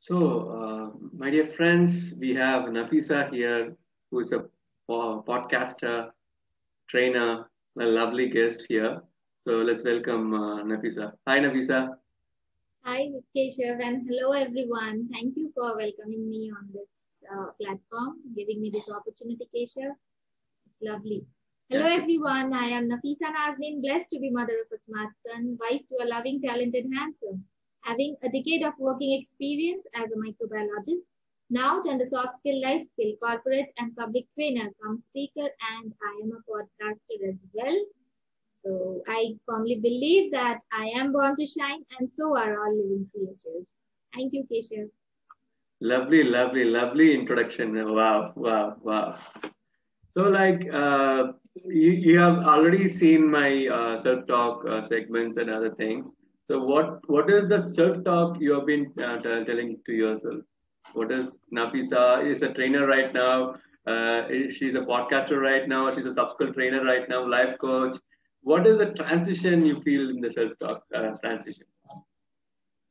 My dear friends, we have Nafisa here, who is a podcaster, trainer, a lovely guest here. So, let's welcome Nafisa. Hi, Nafisa. Hi, Keshav, and hello everyone. Thank you for welcoming me on this platform, giving me this opportunity, Keshav. It's lovely. Hello Yeah, everyone. I am Nafisa Nazmin, blessed to be mother of a smart son, wife to a loving, talented, handsome, having a decade of working experience as a microbiologist, now turned a soft skill, life skill, corporate and public trainer, come speaker, and I am a podcaster as well. So I firmly believe that I am born to shine, and so are all living creatures. Thank you, Keshav. lovely, lovely, lovely introduction. Wow, wow, wow. You have already seen my self-talk segments and other things. So, what is the self-talk you have been telling to yourself? What is Nafisa is a trainer right now? She's a podcaster right now. She's a sub-skill trainer right now, life coach. What is the transition you feel in the self-talk transition?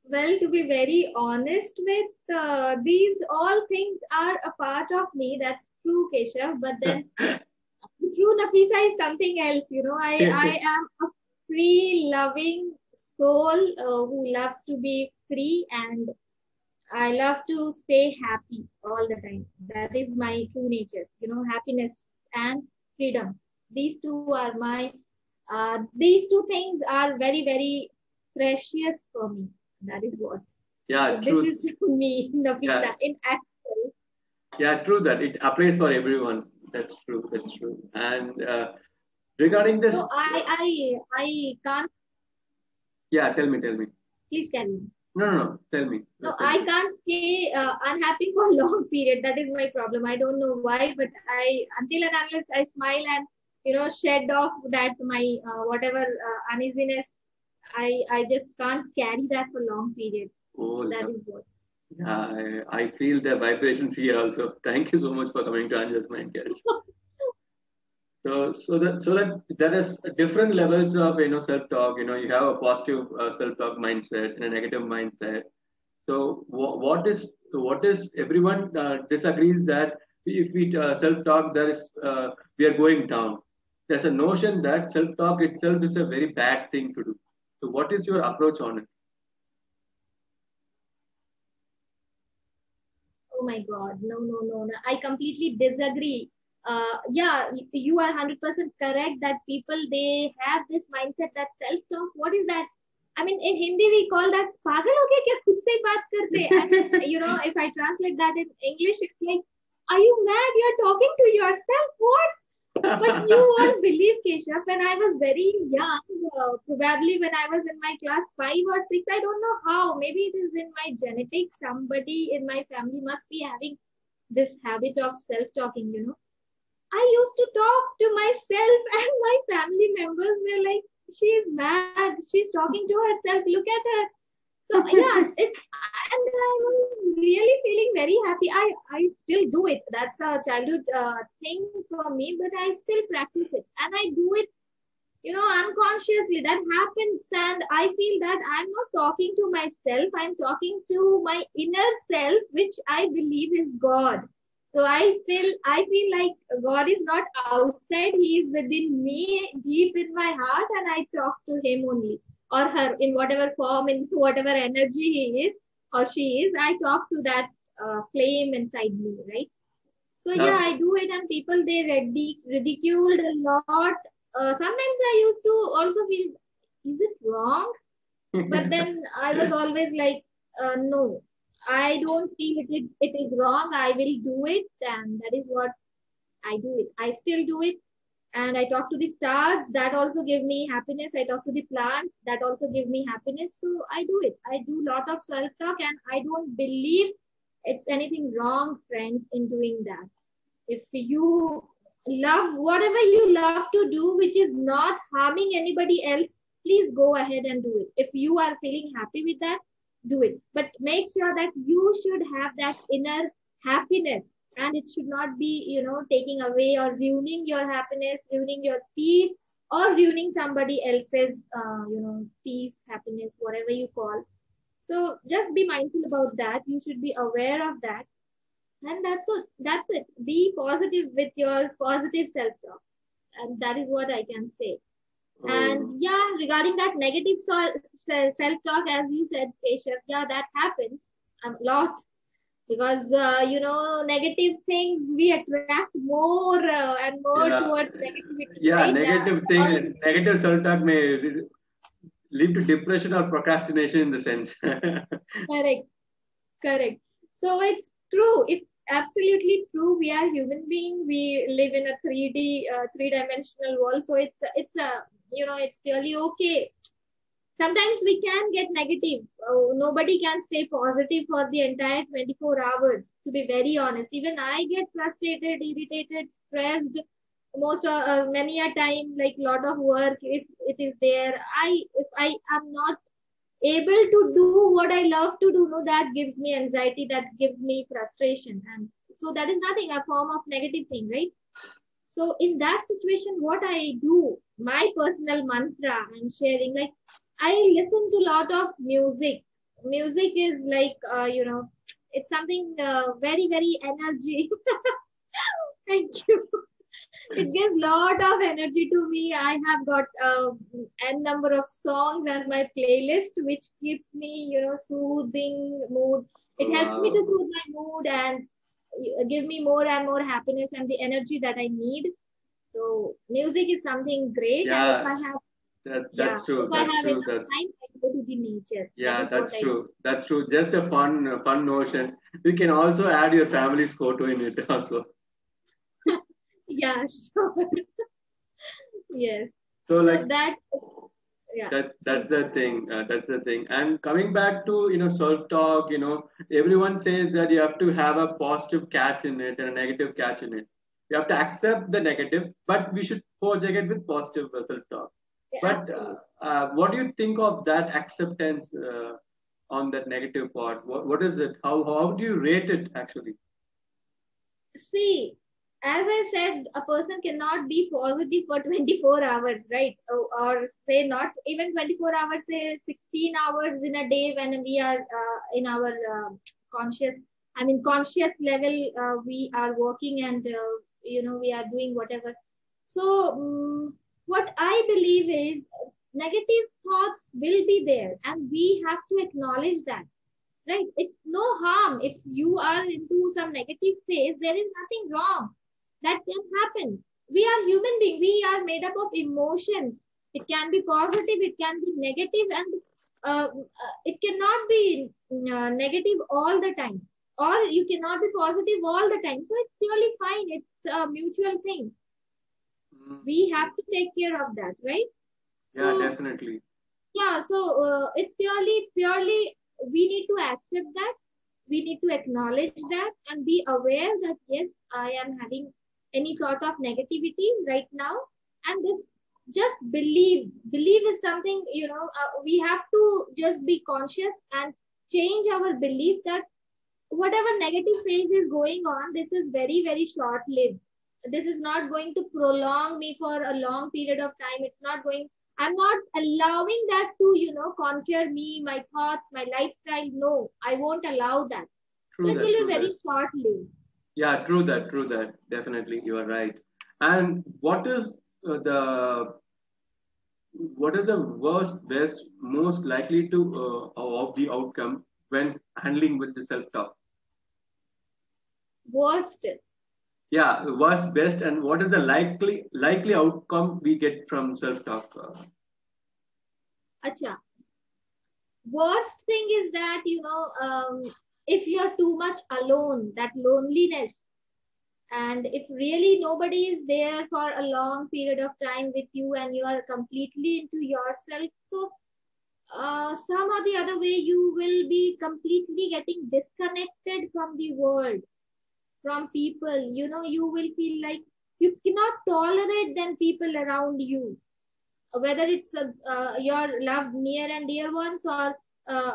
Well, to be very honest with these all things are a part of me. That's true, Keshav. But then true Nafisa is something else. I am a free, loving soul who loves to be free, and I love to stay happy all the time. That is my true nature. Happiness and freedom. These two are my. These two things are very, very precious for me. That is what. Yeah, So this true. is me, Yeah, Nafisa, in actual. yeah, true that it applies for everyone. That's true. That's true. And regarding So this, I can't. yeah, tell me. Please carry on. No. Tell me. No, Tell I me. can't stay unhappy for a long period. That is my problem. I don't know why, but I until and unless I smile and shed off that my whatever uneasiness, I just can't carry that for a long period. Oh, That is what. yeah, I feel the vibrations here also. Thank you so much for coming to Anja's Mindcast. So that there is different levels of self talk. You have a positive self talk mindset and a negative mindset. So what is everyone disagrees that if we self talk, there is we are going down. There's a notion that self talk itself is a very bad thing to do. So what is your approach on it? Oh my God, no. I completely disagree. Yeah, you are 100% correct that people they have this mindset that self talk. What is that? I mean, in Hindi we call that पागल हो गया क्या खुद से ही बात करते. I mean, if I translate that in English, it's like, are you mad? You're talking to yourself. What? But you won't believe, Keshav, when I was very young, probably when I was in my class 5 or 6, I don't know how, maybe it is in my genetics. Somebody in my family must be having this habit of self talking. I used to talk to myself, and my family members were like, she is mad. She's talking to herself. Look at her. So yeah, and I was really feeling very happy. I still do it. That's a childhood thing for me, but I still practice it, and I do it, unconsciously. That happens, and I feel that I'm not talking to myself. I'm talking to my inner self, which I believe is God. So I feel like God is not outside. He is within me, deep in my heart, and I talk to Him only or her in whatever form, in whatever energy he is or she is. I talk to that flame inside me, right? So yeah, Now, I do it, and people they ridiculed a lot. Sometimes I used to also feel, is it wrong? But then I was always like, no, I don't feel it is wrong. I will do it, and that is what I do it. I still do it, and I talk to the stars. That also give me happiness. I talk to the plants. That also give me happiness. So I do it. I do lot of self talk, and I don't believe it's anything wrong, friends, in doing that. If you love whatever you love to do, which is not harming anybody else, please go ahead and do it. If you are feeling happy with that, do it. But make sure that you should have that inner happiness, and it should not be, taking away or ruining your happiness, ruining your peace, or ruining somebody else's, peace, happiness, whatever you call. So just be mindful about that. You should be aware of that. And that's it. Be positive with your positive self-talk. And that is what I can say. Oh, And yeah, regarding that negative self-talk, as you said, Keshav, yeah, that happens a lot because negative things we attract more and more yeah, towards negativity, yeah. right? Negative All, thing, negative self-talk may lead to depression or procrastination in the sense. correct, correct. So it's true. It's absolutely true. We are human beings. We live in a 3D, three-dimensional world. So it's a it's really okay. Sometimes we can get negative. Nobody can stay positive for the entire 24 hours, to be very honest. Even I get frustrated, irritated, stressed many a time, like lot of work. If it is there, if I am not able to do what I love to do, no, that gives me anxiety, that gives me frustration. And so that is nothing, a form of negative thing, right? So in that situation, what I do, my personal mantra I'm sharing, like I listen to a lot of music. Music is like, it's something very, very energy. Thank you. It gives lot of energy to me. I have got n number of songs as my playlist, which keeps me, soothing mood. It helps me to Wow. soothe my mood and give me more and more happiness and the energy that I need. So music is something great, and if Yeah, I have, yeah, that's true. if I That's have true. enough time, I go to the nature. That Yeah, is what that's I do. true. That's true. Just a fun notion. You can also add your family's photo in it also. Yeah, sure. Yes. So So like that, yeah, that's please. the thing. That's the thing. And coming back to self-talk, everyone says that you have to have a positive catch in it and a negative catch in it. You have to accept the negative, but we should project it with positive self-talk. Yeah, But absolutely. what do you think of that acceptance on that negative part? What is it? How do you rate it actually? See, as I said, a person cannot be positive for 24 hours, right? Or say not even 24 hours, say 16 hours in a day when we are in our conscious, conscious level, we are working and, we are doing whatever. So, what I believe is negative thoughts will be there and we have to acknowledge that, right? It's no harm if you are into some negative phase. There is nothing wrong that can happen. We are human beings. We are made up of emotions. It can be positive, it can be negative, and it cannot be negative all the time, or you cannot be positive all the time. So it's purely fine. It's a mutual thing. We have Mm, to take care of that, right? yeah, So definitely. yeah, so it's purely we need to accept that, we need to acknowledge that and be aware that yes, I am having any sort of negativity right now. And this, just believe is something, we have to just be conscious and change our belief that whatever negative phase is going on, this is very, very short lived. This is not going to prolong me for a long period of time. It's not going, I'm not allowing that to, conquer me, my thoughts, my lifestyle. No, I won't allow that. So True it that. will True be very that. short lived. Yeah, true that. True that. Definitely, you are right. And what is the worst, best, most likely to of the outcome when handling with the self-talk? Worst. Yeah, worst, best, and what is the likely outcome we get from self-talk? Acha. Worst thing is that, if you're too much alone, that loneliness, and if really nobody is there for a long period of time with you and you are completely into yourself, so some or the other way you will be completely getting disconnected from the world, from people. You will feel like you cannot tolerate then people around you, whether it's your loved near and dear ones or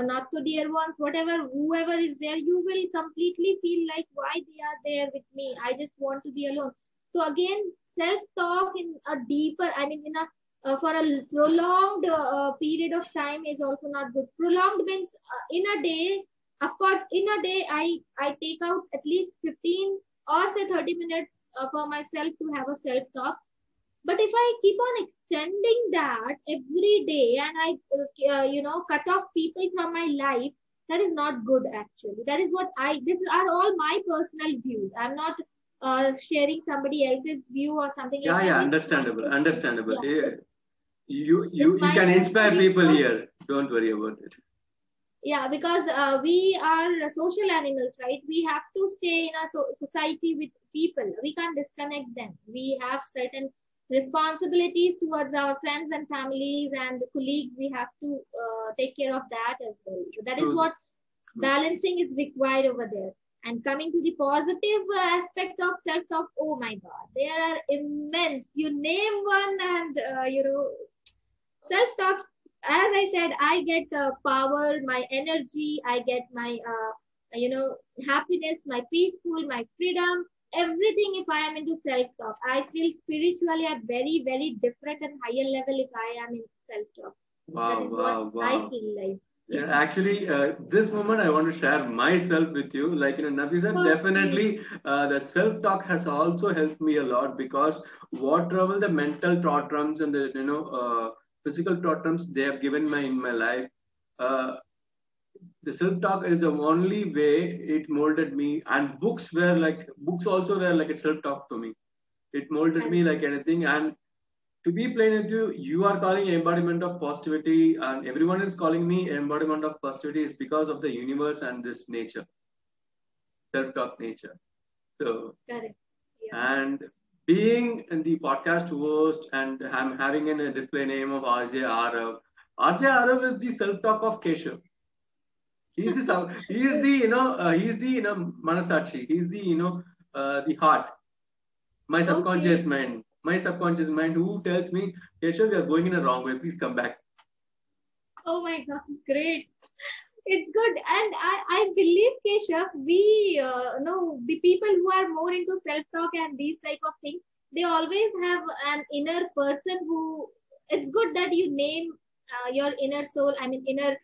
not so dear ones, whatever, whoever is there, you will completely feel like why they are there with me. I just want to be alone. So again, self talk in a deeper, in a for a prolonged period of time is also not good. Prolonged means in a day, of course, in a day, I take out at least 15 or say 30 minutes for myself to have a self talk. But if I keep on extending that every day and I cut off people from my life, that is not good actually. That is what these are all my personal views. I'm not sharing somebody else's view or something like Yeah, that. yeah, It's my, understandable, understandable. yeah, Yes. You, it's you my can inspire personal people view. here. Don't worry about it. Yeah, because we are social animals, right? We have to stay in a society with people. We can't disconnect them. We have certain responsibilities towards our friends and families and colleagues. We have to take care of that as well. So that is True, what true. balancing is required over there. And coming to the positive aspect of self-talk, oh my God, there are immense. You name one, and self-talk, as I said, I get power, my energy, I get my happiness, my peaceful, my freedom, everything. If I am into self-talk, I feel spiritually at very very different and higher level if I am in self-talk. That Wow, is what wow, I wow. feel like. Yeah, actually, this moment I want to share myself with you. Like, Nafisa, Okay. definitely the self-talk has also helped me a lot because whatever the mental tantrums and the, physical tantrums they have given me in my life, uh, the self-talk is the only way it molded me. And books also were like a self-talk to me. It molded me Correct. like anything. And to be plain with you, you are calling embodiment of positivity, and everyone is calling me embodiment of positivity is because of the universe and this nature, self-talk nature. So, Correct. Yeah. and being in the podcast host, and I'm having in a display name of RJ Arav. RJ Arav is the self-talk of Keshav. He is the Manasachi. He's the the heart, Okay. my subconscious mind who tells me, Keshav, you're going in a wrong way. Please come back. Oh my God. Great. It's good. And I believe, Keshav, we know the people who are more into self-talk and these type of things, they always have an inner person who, it's good that you name your inner soul, I mean, inner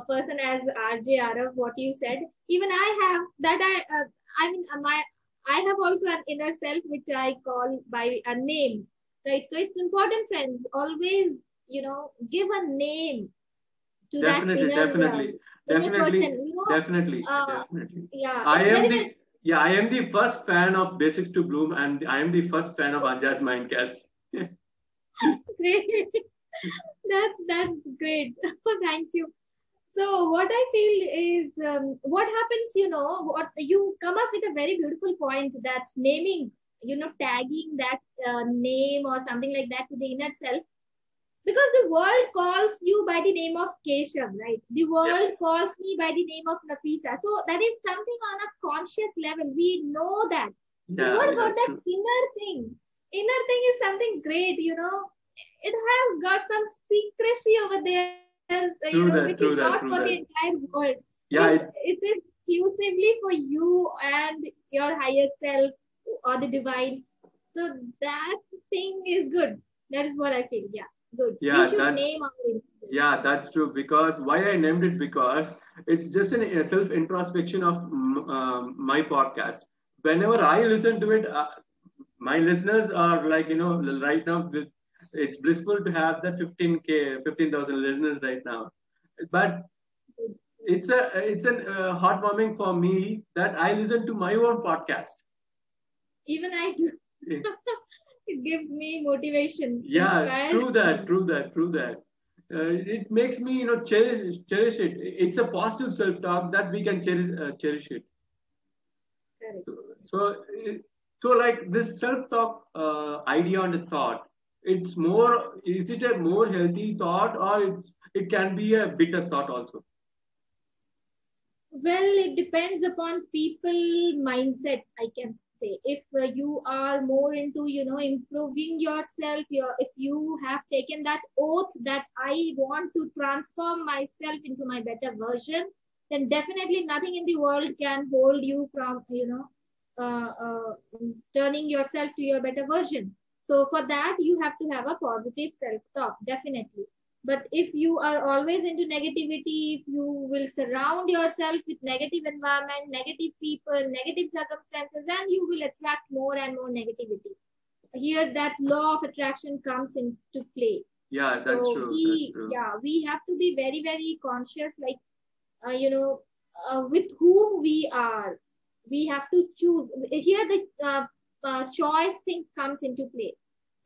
person as RJ Arav, what you said. Even I have that. I mean, I have also an inner self, which I call by a name, right? So it's important, friends, always, give a name to that Definitely, definitely, inner person, definitely, definitely, uh, definitely. yeah, I it's am very very the Yeah, I am the first fan of Basics to Bloom, and I am the first fan of Anja's Mindcast. great. That's great. Thank you. So what I feel is, what happens, what you come up with a very beautiful point, that's naming, tagging that name or something like that to the inner self. Because the world calls you by the name of Keshav, right? The Yeah, world calls me by the name of Nafisa. So that is something on a conscious level. We know that. But yeah, what yeah. about that True, inner thing? Inner thing is something great, It has got some secrecy over there, which is true not that, for true the that, true entire that. world. Yeah, It is exclusively for you and your higher self or the divine. So that thing is good. That is what I feel. Yeah, good. We yeah. should name our incident. Yeah, that's true. Because why I named it, because it's just a self introspection of my podcast. Whenever I listen to it, my listeners are like, right now it's blissful to have that 15,000 listeners right now. But it's an heartwarming for me that I listen to my own podcast. Even I do. It gives me motivation, Yeah, inspires true that, me. true that, true that. It makes me, cherish it. It's a positive self-talk that we can cherish it. Correct. So, so like this self-talk idea and the thought, it's more. Is it a more healthy thought, or it can be a bitter thought also? Well, it depends upon people mindset, I can say. If you are more into, improving yourself, if you have taken that oath that I want to transform myself into my better version, then definitely nothing in the world can hold you from, turning yourself to your better version. So for that, you have to have a positive self-talk, definitely. But if you are always into negativity, if you will surround yourself with negative environment, negative people, negative circumstances, then you will attract more and more negativity. Here, that law of attraction comes into play. Yeah, that's true. That's true. Yeah, we have to be very, very conscious, like, with whom we are. We have to choose. Here, the choice things comes into play.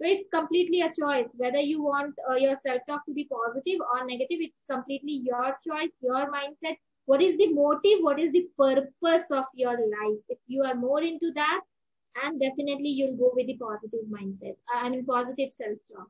So it's completely a choice whether you want your self-talk to be positive or negative. It's completely your choice, your mindset. What is the motive? What is the purpose of your life? If you are more into that, and definitely you'll go with the positive mindset. I mean, positive self-talk.